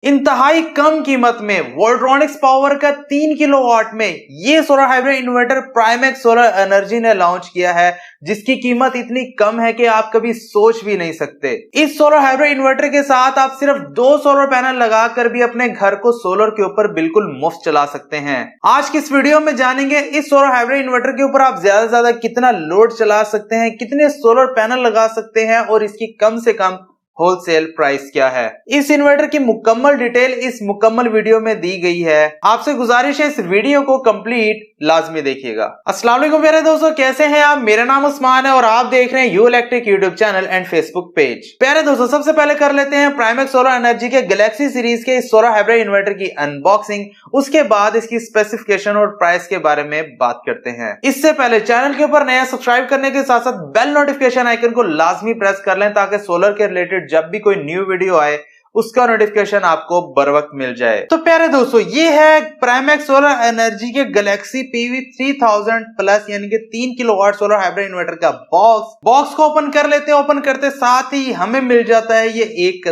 इंतहाई कम कीमत में वोल्ट्रॉनिक्स पावर का 3 किलोवाट में ये solar hybrid inverter Primex solar energy ने लॉन्च किया है, जिसकी कीमत इतनी कम है कि आप कभी सोच भी नहीं सकते। इस सोलर हाइब्रिड इन्वर्टर के साथ आप सिर्फ 2 सोलर पैनल लगाकर भी अपने घर को सोलर के ऊपर बिल्कुल मुफ्त चला सकते हैं। आज की इस वीडियो में जानेंगे इस सोलर हाइब्रिड इन्वर्टर के ऊपर आप ज्यादा से ज्यादा कितना लोड चला सकते हैं, कितने सोलर पैनल लगा सकते हैं और इसकी कम से कम होलसेल प्राइस क्या है। इस इन्वर्टर की मुकम्मल डिटेल इस मुकम्मल वीडियो में दी गई है। आपसे गुजारिश है इस वीडियो को कंप्लीट लाजमी देखिएगा। अस्सलाम वालेकुम प्यारे दोस्तों, कैसे हैं आप? मेरा नाम उस्मान है और आप देख रहे हैं you electric YouTube channel and Facebook page. प्यारे दोस्तों, सबसे पहले कर लेते हैं प्राइमेक्स सोलर एनर्जी के गैलेक्सी सीरीज के इस सोलर हाइब्रिड इन्वर्टर की अनबॉक्सिंग। उसके बाद इसकी स्पेसिफिकेशन और प्राइस के बारे में बात करते हैं। इससे पहले चैनल के ऊपर नया सब्सक्राइब करने के साथ साथ बेल नोटिफिकेशन आइकन को लाजमी प्रेस कर लें ताकि सोलर के रिलेटेड जब भी कोई न्यू वीडियो आए उसका नोटिफिकेशन आपको बर वक्त मिल जाए। तो प्यारे दोस्तों, ये है प्राइमेक्स सोलर एनर्जी के गैलेक्सी PV 3000 प्लस यानी कि 3 किलोवाट सोलर हाइब्रिड इन्वर्टर का बॉक्स को ओपन कर लेते हैं। ओपन करते साथ ही हमें मिल जाता है ये एक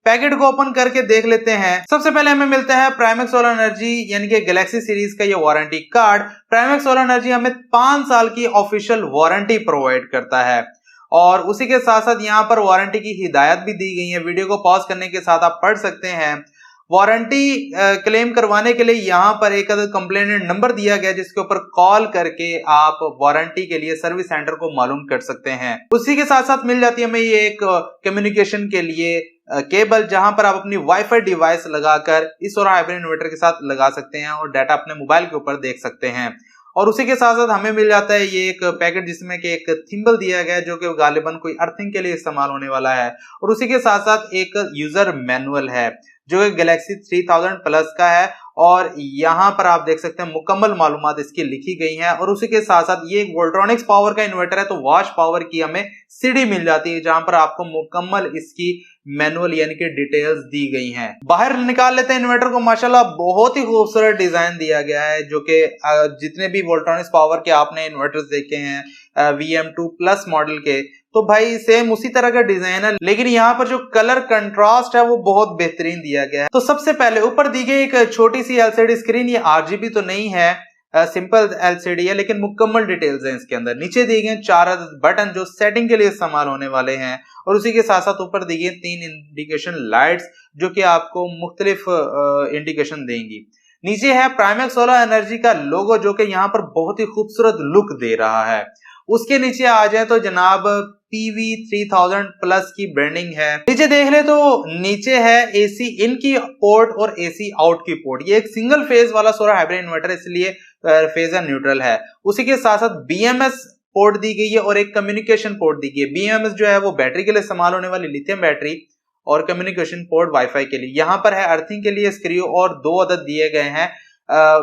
पैकेट को ओपन करके देख लेते हैं। सबसे पहले हमें मिलता है प्राइमेक्स सोलर एनर्जी यानी कि गैलेक्सी सीरीज का ये वारंटी कार्ड। प्राइमेक्स सोलर एनर्जी हमें 5 साल की ऑफिशियल वारंटी प्रोवाइड करता है और उसी के साथ साथ यहाँ पर वारंटी की हिदायत भी दी गई है। वीडियो को पॉज करने के साथ आप पढ़ सकते हैं। वारंटी क्लेम करवाने के लिए यहाँ पर एक कंप्लेंट नंबर दिया गया जिसके ऊपर कॉल करके आप वारंटी के लिए सर्विस सेंटर को मालूम कर सकते हैं। उसी के साथ साथ मिल जाती है हमें ये एक कम्युनिकेशन के लिए केबल, जहां पर आप अपनी वाईफाई डिवाइस लगाकर इस सोलर हाइब्रिड इन्वर्टर के साथ लगा सकते हैं और डाटा अपने मोबाइल के ऊपर देख सकते हैं। और उसी के साथ साथ हमें मिल जाता है ये एक पैकेट जिसमें कि एक थिम्बल दिया गया है जो कि गालिबन कोई अर्थिंग के लिए इस्तेमाल होने वाला है। और उसी के साथ साथ एक यूजर मैनुअल है जो कि गैलेक्सी 3000 प्लस का है और यहाँ पर आप देख सकते हैं मुकम्मल मालूमात इसकी लिखी गई हैं। और उसी के साथ साथ ये एक वोल्ट्रॉनिक्स पावर का इन्वर्टर है तो वॉश पावर की हमें सीडी मिल जाती है जहां पर आपको मुकम्मल इसकी मैनुअल यानी कि डिटेल्स दी गई हैं। बाहर निकाल लेते हैं इन्वर्टर को। माशाल्लाह बहुत ही खूबसूरत डिजाइन दिया गया है जो कि जितने भी वोल्ट्रॉनिक्स पावर के आपने इन्वर्टर्स देखे हैं VM2 प्लस मॉडल के, तो भाई सेम उसी तरह का डिजाइन है, लेकिन यहाँ पर जो कलर कंट्रास्ट है वो बहुत बेहतरीन दिया गया है। तो सबसे पहले ऊपर दी गई एक छोटी सी LCD स्क्रीन, ये RGB तो नहीं है, सिंपल LCD है लेकिन मुकम्मल डिटेल्स हैं इसके अंदर। नीचे दिए गए 4 बटन जो सेटिंग के लिए इस्तेमाल होने वाले हैं और उसी के साथ साथ ऊपर दी गई 3 इंडिकेशन लाइट्स जो कि आपको मुख्तलिफ इंडिकेशन देंगी। नीचे है प्राइमेक्स सोलर एनर्जी का लोगो जो कि यहाँ पर बहुत ही खूबसूरत लुक दे रहा है। उसके नीचे आ जाए तो जनाब PV 3000 प्लस की ब्रांडिंग है। नीचे देख ले तो नीचे है AC इन की पोर्ट और AC आउट की पोर्ट। ये एक सिंगल फेज वाला सोलर हाइब्रिड इन्वर्टर इसलिए फेजर न्यूट्रल है। उसी के साथ साथ BMS पोर्ट दी गई है और एक कम्युनिकेशन पोर्ट दी गई है। BMS जो है वो बैटरी के लिए इस्तेमाल होने वाली लिथियम बैटरी और कम्युनिकेशन पोर्ट वाईफाई के लिए। यहाँ पर है अर्थिंग के लिए स्क्रू और 2 अदद दिए गए हैं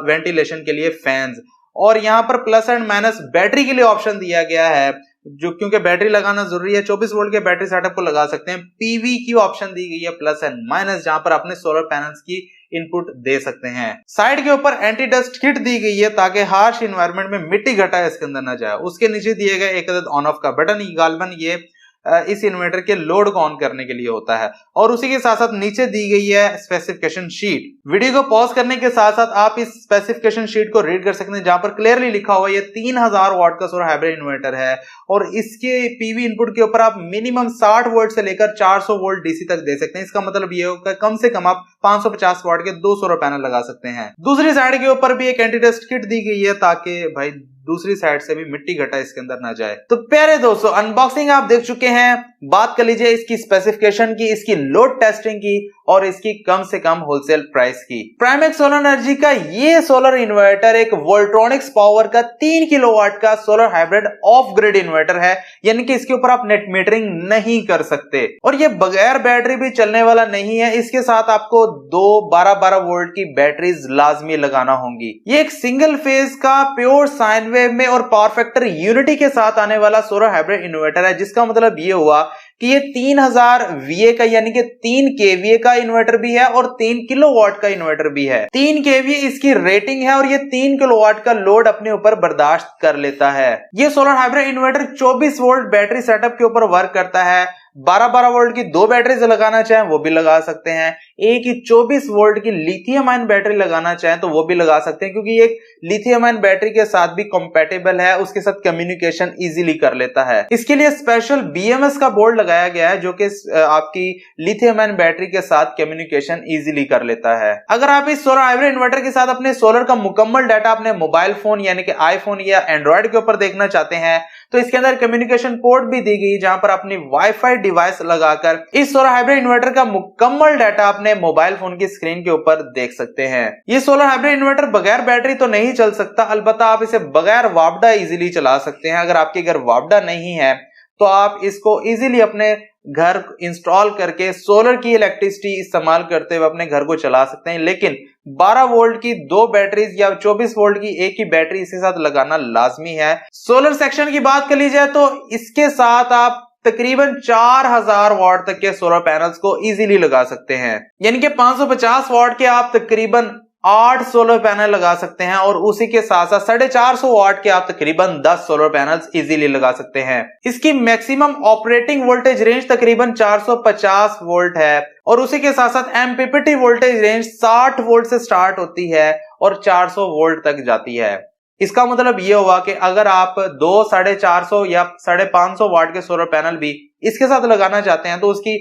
वेंटिलेशन के लिए फैंस। और यहाँ पर प्लस एंड माइनस बैटरी के लिए ऑप्शन दिया गया है जो क्योंकि बैटरी लगाना जरूरी है। 24 वोल्ट के बैटरी सेटअप को लगा सकते हैं। PV की ऑप्शन दी गई है प्लस एंड माइनस जहां पर अपने सोलर पैनल्स की इनपुट दे सकते हैं। साइड के ऊपर एंटी डस्ट किट दी गई है ताकि हार्श इन्वायरमेंट में मिट्टी घटा इसके अंदर ना जाए। उसके नीचे दिए गए एक ऑन ऑफ का बटन, गालबन ये इस इन्वर्टर के लोड को ऑन करने के लिए होता है। और उसी के साथ साथ नीचे दी गई है स्पेसिफिकेशन शीट। वीडियो को पॉज करने के साथ साथ आप इस स्पेसिफिकेशन शीट को रीड कर सकते हैं जहां पर क्लियरली लिखा हुआ है ये 3000 वाट का सोलर हाइब्रिड इन्वर्टर है और इसके PV इनपुट के ऊपर आप मिनिमम 60 वोल्ट से लेकर 400 वोल्ट DC तक दे सकते हैं। इसका मतलब ये होगा कम से कम आप 550 वाट के 2 सोलर पैनल लगा सकते हैं। दूसरी साइड के ऊपर भी एक एंटी डस्ट किट दी गई है ताकि भाई दूसरी साइड से भी मिट्टी घटा इसके अंदर ना जाए। तो प्यारे दोस्तों, अनबॉक्सिंग आप देख चुके हैं। बात कर लीजिए इसकी स्पेसिफिकेशन की, इसकी लोड टेस्टिंग की और इसकी कम से कम होलसेल प्राइस की। प्राइमेक्स सोलर एनर्जी का ये सोलर इन्वर्टर एक वोल्ट्रॉनिक्स पावर का 3 किलोवाट का solar hybrid of grid inverter है, यानी कि इसके ऊपर आप नेट मीटरिंग नहीं कर सकते और ये बगैर बैटरी भी चलने वाला नहीं है। इसके साथ आपको 2 12-12 वोल्ट की बैटरीज लाजमी लगाना होंगी। ये एक सिंगल फेज का प्योर साइन वेव में और पावर फैक्टर यूनिटी के साथ आने वाला सोलर हाइब्रिड इन्वर्टर है, जिसका मतलब ये हुआ कि ये 3000 VA का यानी कि 3 kVA का इन्वर्टर भी है और 3 किलोवाट का इन्वर्टर भी है। 3 kVA इसकी रेटिंग है और ये 3 किलोवाट का लोड अपने ऊपर बर्दाश्त कर लेता है। ये solar hybrid inverter 24 volt battery setup के ऊपर वर्क करता है 12-12 वोल्ट की 2 बैटरीज लगाना चाहें वो भी लगा सकते हैं, एक ही 24 वोल्ट की लिथियम आयन बैटरी लगाना चाहें तो वो भी लगा सकते हैं, क्योंकि एक लिथियम आयन बैटरी के साथ भी कंपैटिबल है, उसके साथ कम्युनिकेशन इजीली कर लेता है। इसके लिए स्पेशल BMS का बोर्ड लगाया गया है जो कि आपकी लिथियम आयन बैटरी के साथ कम्युनिकेशन इजीली कर लेता है। अगर आप इस सोलर हाइब्रिड इन्वर्टर के साथ अपने सोलर का मुकम्मल डाटा अपने मोबाइल फोन यानी कि आईफोन या एंड्रॉइड के ऊपर देखना चाहते हैं तो इसके अंदर कम्युनिकेशन पोर्ट भी दी गई, जहां पर अपनी वाईफाई डिवाइस लगाकर इस सोलर हाइब्रिड इन्वर्टर का मुकम्मल डाटा अपने मोबाइल फोन की स्क्रीन के ऊपर देख सकते हैं। ये सोलर हाइब्रिड इन्वर्टर बगैर बैटरी तो नहीं चल सकता, अलबत्ता आप इसे बगैर वापडा इजीली चला सकते हैं। अगर आपके घर वापडा नहीं है तो आप इसको इजीली अपने घर इंस्टॉल करके सोलर की इलेक्ट्रिसिटी इस्तेमाल करते हुए अपने घर को चला सकते हैं, लेकिन 12 वोल्ट की 2 बैटरीज या 24 वोल्ट की एक ही बैटरी इसके साथ लगाना लाजमी है। सोलर सेक्शन की बात कर ली जाए तो इसके साथ आप तकरीबन 4000 वॉट तक के सोलर पैनल्स को इजीली लगा सकते हैं, यानी कि 550 वॉट के आप तकरीबन 8 सोलर पैनल लगा सकते हैं और उसी के साथ साथ 450 वॉट के आप तकरीबन 10 सोलर पैनल्स इजीली लगा सकते हैं। इसकी मैक्सिमम ऑपरेटिंग वोल्टेज रेंज तकरीबन 450 वोल्ट है और उसी के साथ साथ MPPT वोल्टेज रेंज 60 वोल्ट से स्टार्ट होती है और 400 वोल्ट तक जाती है। इसका मतलब ये हुआ कि अगर आप 2 450 या 550 वाट के सोलर पैनल भी इसके साथ लगाना चाहते हैं तो उसकी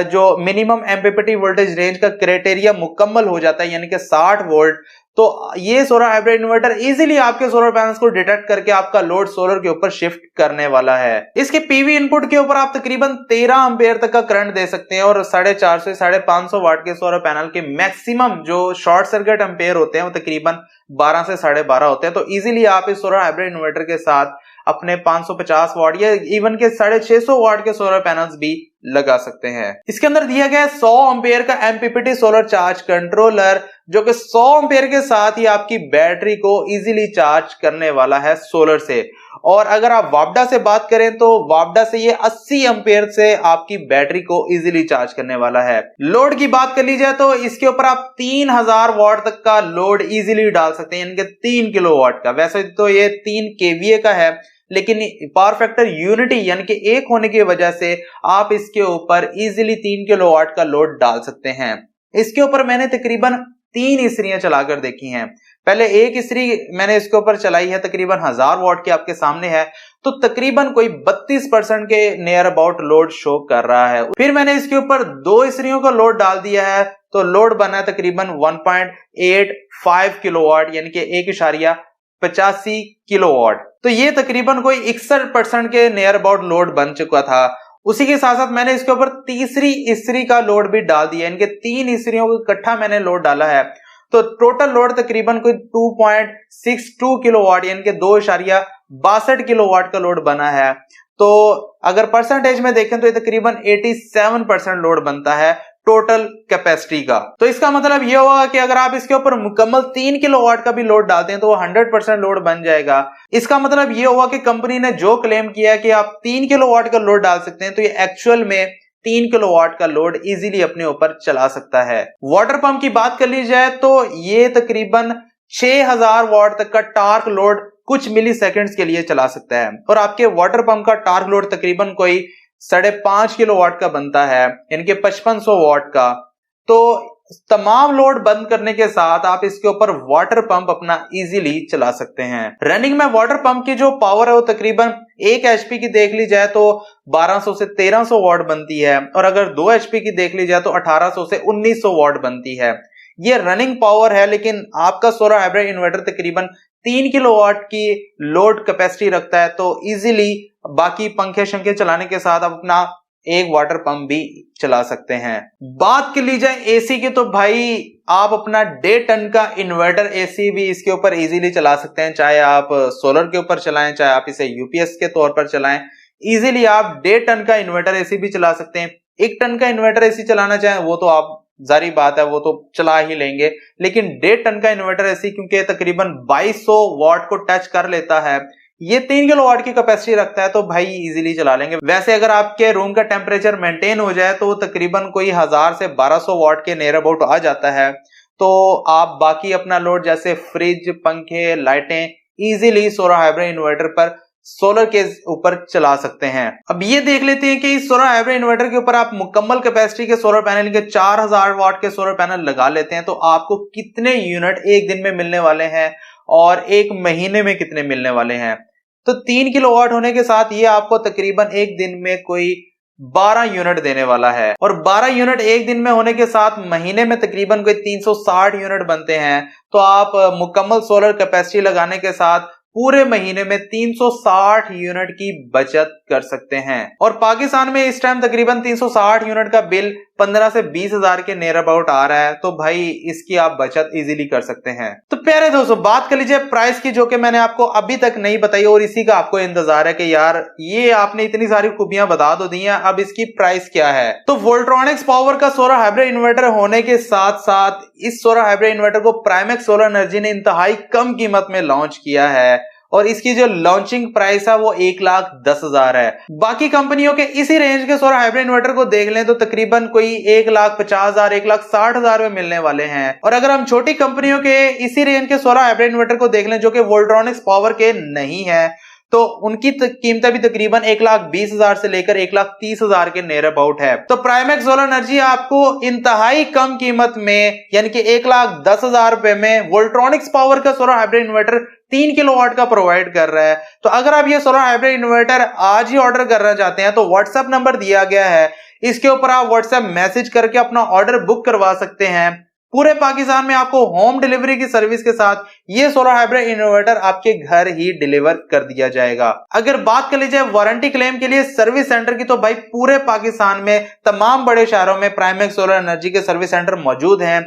जो मिनिमम MPPT वोल्टेज रेंज का क्राइटेरिया मुकम्मल हो जाता है, यानी कि 60 वोल्ट। तो ये सोलर हाइब्रिड इन्वर्टर इजीली आपके सोलर पैनल्स को डिटेक्ट करके आपका लोड सोलर के ऊपर शिफ्ट करने वाला है। इसके पीवी इनपुट के ऊपर आप तकरीबन 13 एम्पेयर तक का करंट दे सकते हैं और 450 से 550 वाट के सोलर पैनल के मैक्सिमम जो शॉर्ट सर्किट एम्पेयर होते हैं वो तकरीबन 12 से 12.5 होते हैं। तो इजीली आप इस सोलर हाइब्रिड इन्वर्टर के साथ अपने 550 वाट या इवन के 650 वाट के सोलर पैनल्स भी लगा सकते हैं। इसके अंदर दिया गया 100 एम्पेयर का MPPT सोलर चार्ज कंट्रोलर, जो कि 100 एम्पेयर के साथ ही आपकी बैटरी को इजीली चार्ज करने वाला है सोलर से। और अगर आप वापडा से बात करें तो वापडा से ये 80 एम्पेयर से आपकी बैटरी को इजीली चार्ज करने वाला है। लोड की बात कर ली जाए तो इसके ऊपर आप 3000 वाट तक का लोड इजीली डाल सकते हैं, यानी कि 3 किलोवाट का। वैसे तो ये 3 kVA का है, लेकिन पावर फैक्टर यूनिटी यानी कि 1 होने की वजह से आप इसके ऊपर इजीली 3 किलोवाट का लोड डाल सकते हैं। इसके ऊपर मैंने तकरीबन 3 इस्त्रियां चलाकर देखी हैं। पहले एक इस्त्री मैंने इसके ऊपर चलाई है, तकरीबन 1000 वाट की आपके सामने है, तो तकरीबन कोई 32% के नियर अबाउट लोड शो कर रहा है। फिर मैंने इसके ऊपर 2 इस्त्रियों का लोड डाल दिया है, तो लोड बना तकरीबन 1.85 किलोवाट, यानी कि 1.85 किलोवाट। तो ये तकरीबन कोई 61% के नियर अबाउट लोड बन चुका था। उसी के साथ साथ मैंने इसके ऊपर तीसरी इस्त्री का लोड भी डाल दिया, इनके 3 इस्त्रियों को इकट्ठा मैंने लोड डाला है, तो टोटल लोड तकरीबन कोई 2.62 किलोवाट यानी कि 2.62 किलोवाट का लोड बना है। तो अगर परसेंटेज में देखें तो ये तकरीबन 87% लोड बनता है टोटल कैपेसिटी का। तो इसका मतलब यह होगा कि अगर आप इसके ऊपर मुकम्मल 3 किलोवाट का भी लोड डालते हैं तो वो 100% लोड बन जाएगा। इसका मतलब यह होगा कि कंपनी ने जो क्लेम किया कि आप 3 किलोवाट का लोड डाल सकते हैं, तो ये एक्चुअल में 3 किलोवाट का लोड इजीली अपने ऊपर चला सकता है। वाटर पंप की बात कर ली जाए तो ये तकरीबन 6000 वाट तक का टार्क लोड कुछ मिली सेकेंड्स के लिए चला सकता है और आपके वाटर पंप का टार्क लोड तकरीबन कोई 5.5 किलोवाट का बनता है, यानी कि 5500 वाट का। तो तमाम लोड बंद करने के साथ आप इसके ऊपर वाटर पंप अपना इजीली चला सकते हैं। रनिंग में वाटर पंप की जो पावर है वो तकरीबन 1 HP की देख ली जाए तो 1200 से 1300 वाट बनती है और अगर 2 HP की देख ली जाए तो 1800 से 1900 वाट बनती है। ये रनिंग पावर है, लेकिन आपका सोलर हाइब्रिड इन्वर्टर तकरीबन 3 किलोवाट की लोड कैपेसिटी रखता है, तो इजीली बाकी पंखे शंखे चलाने के साथ आप अपना एक वाटर पंप भी चला सकते हैं। बात कर ली जाए एसी की तो भाई आप अपना 1.5 टन का इन्वर्टर एसी भी इसके ऊपर इजीली चला सकते हैं, चाहे आप सोलर के ऊपर चलाएं, चाहे आप इसे यूपीएस के तौर पर चलाएं। इजीली आप 1.5 टन का इन्वर्टर एसी भी चला सकते हैं। 1 टन का इन्वर्टर एसी चलाना चाहें वो तो आप जारी बात है वो तो चला ही लेंगे, लेकिन 1.5 टन का इन्वर्टर एसी क्योंकि तकरीबन 2200 वाट को टच कर लेता है, ये 3 किलोवाट की कैपेसिटी रखता है, तो भाई इजीली चला लेंगे। वैसे अगर आपके रूम का टेम्परेचर मेंटेन हो जाए तो तकरीबन कोई 1000 से 1200 वाट के नियर अबाउट आ जाता है, तो आप बाकी अपना लोड जैसे फ्रिज, पंखे, लाइटें इजीली सोलर हाइब्रिड इन्वर्टर पर सोलर के ऊपर चला सकते हैं। अब ये देख लेते हैं कि इस सोलर हाइब्रिड इन्वर्टर के ऊपर आप मुकम्मल कैपेसिटी के सोलर पैनल के 4000 वाट के सोलर पैनल लगा लेते हैं तो आपको कितने यूनिट एक दिन में मिलने वाले हैं और एक महीने में कितने मिलने वाले हैं। तो 3 किलोवाट होने के साथ ये आपको तकरीबन एक दिन में कोई 12 यूनिट देने वाला है, और 12 यूनिट एक दिन में होने के साथ महीने में तकरीबन कोई 360 यूनिट बनते हैं। तो आप मुकम्मल सोलर कैपेसिटी लगाने के साथ पूरे महीने में 360 यूनिट की बचत कर सकते हैं। और पाकिस्तान में इस टाइम तकरीबन 360 यूनिट का बिल 15 से 20 हजार के नियर अबाउट आ रहा है, तो भाई इसकी आप बचत इजीली कर सकते हैं। तो प्यारे दोस्तों, बात कर लीजिए प्राइस की, जो कि मैंने आपको अभी तक नहीं बताई और इसी का आपको इंतजार है कि यार ये आपने इतनी सारी खूबियां बता तो दी हैं, अब इसकी प्राइस क्या है। तो वोल्ट्रॉनिक्स पावर का सोलर हाइब्रिड इन्वर्टर होने के साथ साथ इस सोलर हाइब्रिड इन्वर्टर को प्राइमेक्स सोलर एनर्जी ने इंतहाई कम कीमत में लॉन्च किया है, और इसकी जो लॉन्चिंग प्राइस है वो 1,10,000 है। बाकी कंपनियों के इसी रेंज के सोलर हाइब्रिड इन्वर्टर को देख लें तो तकरीबन कोई 1,50,000 1,60,000 में मिलने वाले हैं। और अगर हम छोटी कंपनियों के इसी रेंज के सोलर हाइब्रिड इन्वर्टर को देख लें जो कि वोल्ट्रॉनिक्स पावर के नहीं है, तो उनकी कीमतें भी तकरीबन 1,20,000 से लेकर 1,30,000 के नियर अबाउट है। तो प्राइमेक्स सोलर एनर्जी आपको इंतहाई कम कीमत में यानी कि 1,10,000 रुपए में वोल्ट्रॉनिक्स पावर का सोलर हाइब्रिड इन्वर्टर 3 किलोवाट का प्रोवाइड कर रहा है। तो अगर आप ये सोलर हाइब्रिड इन्वर्टर आज ही ऑर्डर करना चाहते हैं तो व्हाट्सएप नंबर दिया गया है, इसके ऊपर आप व्हाट्सएप मैसेज करके अपना ऑर्डर बुक करवा सकते हैं। पूरे पाकिस्तान में आपको होम डिलीवरी की सर्विस के साथ ये सोलर हाइब्रिड इन्वर्टर आपके घर ही डिलीवर कर दिया जाएगा। अगर बात कर लीजिए वारंटी क्लेम के लिए सर्विस सेंटर की, तो भाई पूरे पाकिस्तान में तमाम बड़े शहरों में प्राइमेक्स सोलर एनर्जी के सर्विस सेंटर मौजूद हैं,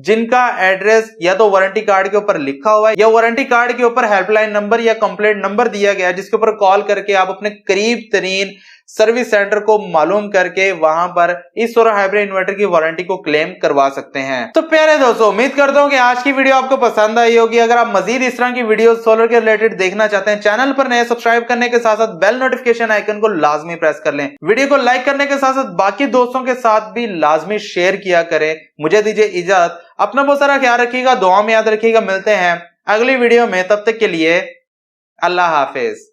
जिनका एड्रेस या तो वारंटी कार्ड के ऊपर लिखा हुआ है या वारंटी कार्ड के ऊपर हेल्पलाइन नंबर या कंप्लेंट नंबर दिया गया है, जिसके ऊपर कॉल करके आप अपने करीब तरीन सर्विस सेंटर को मालूम करके वहां पर इस सोलर हाइब्रिड इन्वर्टर की वारंटी को क्लेम करवा सकते हैं। तो प्यारे दोस्तों, उम्मीद करता हूं कि आज की वीडियो आपको पसंद आई होगी। अगर आप मजीद इस तरह की वीडियो सोलर के रिलेटेड देखना चाहते हैं, चैनल पर नए सब्सक्राइब करने के साथ साथ बेल नोटिफिकेशन आइकन को लाजमी प्रेस कर लें। वीडियो को लाइक करने के साथ साथ बाकी दोस्तों के साथ भी लाजमी शेयर किया करें। मुझे दीजिए इजाजत, अपना बहुत सारा ख्याल रखिएगा, दुआ में याद रखिएगा। मिलते हैं अगली वीडियो में, तब तक के लिए अल्लाह हाफिज।